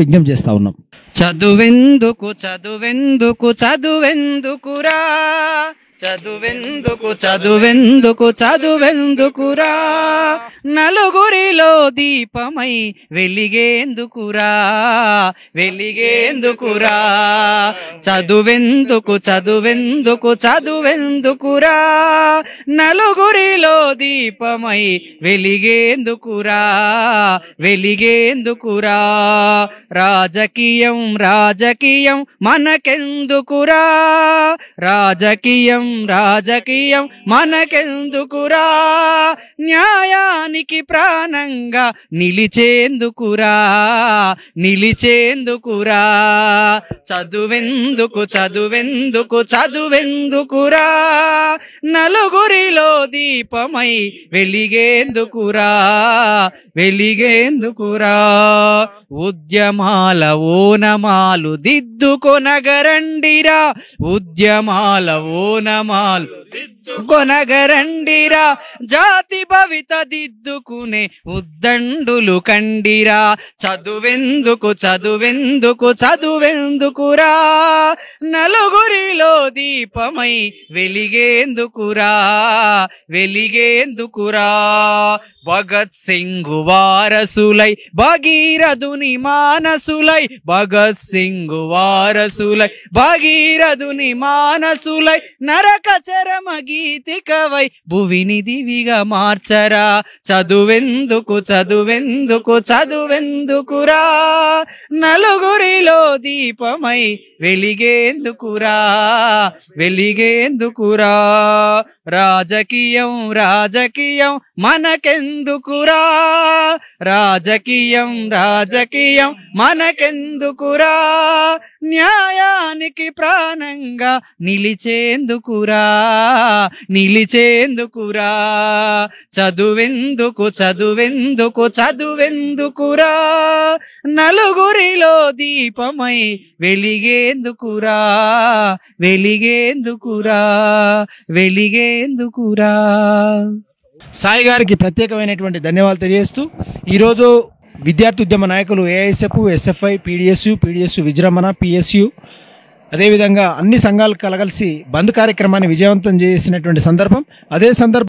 విజ్ఞప్తి చేస్తా ఉన్నాం. చదువెందుకు చదువెందుకు చదువెందుకురా, చదువెందుకు చదువెందుకు చదువెందుకురా, నలుగురిలో దీపమై వెలిగేందుకురా, వెలిగేందుకురా. చదువెందుకు చదువెందుకు చదువెందుకురా, నలుగురిలో దీపమై వెలిగేందుకురా, వెలిగేందుకురా. రాజకీయం రాజకీయం మనకెందుకురా, రాజకీయం రాజకీయం మనకెందుకురా, న్యాయానికి ప్రాణంగా నిలిచేందుకురా, నిలిచేందుకురా. చదువెందుకు చదువెందుకు చదువెందుకురా, నలుగురిలో దీపమై వెలిగేందుకురా, వెలిగేందుకురా. ఉద్యమాల ఓనమాలు దిద్దుకొనగరండిరా, ఉద్యమాల ఓనమాలు కొనగరండిరా, జాతి భవిత దిద్దుకునే ఉద్దండులు కండిరా. చదువెందుకు చదువెందుకు చదువెందుకురా, నలుగురిలో దీపమై వెలిగేందుకురా, వెలిగేందుకురా. భగత్ సింగ్ వారసులై భగీరథుని మానసులై, భగత్ సింగ్ వారసులై భగీరథుని మానసులై, నరక చరమ గీతికవై భువిని దివిగా మార్చరా. చదువెందుకు చదువెందుకు చదువెందుకురా, నలుగురిలో దీపమై వెలిగేందుకురా, వెలిగేందుకురా. రాజకీయం రాజకీయం మనకెందుకురా, రాజకీయం రాజకీయం మనకెందుకురా, న్యాయానికి ప్రాణంగా నిలిచేందుకురా, నిలిచేందుకురా. చదువెందుకు చదువెందుకు చదువెందుకురా, నలుగురిలో దీపమై వెలిగేందుకురా, వెలిగేందుకురా, వెలిగేందుకురా. సాయి గారికి ప్రత్యేకమైనటువంటి ధన్యవాదాలు తెలియజేస్తూ ఈరోజు విద్యార్థి ఉద్యమ నాయకులు ఏఐఎస్ఎఫ్, ఎస్ఎఫ్ఐ, పీడిఎస్యు విజృంభణ, పిఎస్యు అదేవిధంగా అన్ని సంఘాలు కలగలిసి బంద్ కార్యక్రమాన్ని విజయవంతం చేసినటువంటి సందర్భం. అదే సందర్భం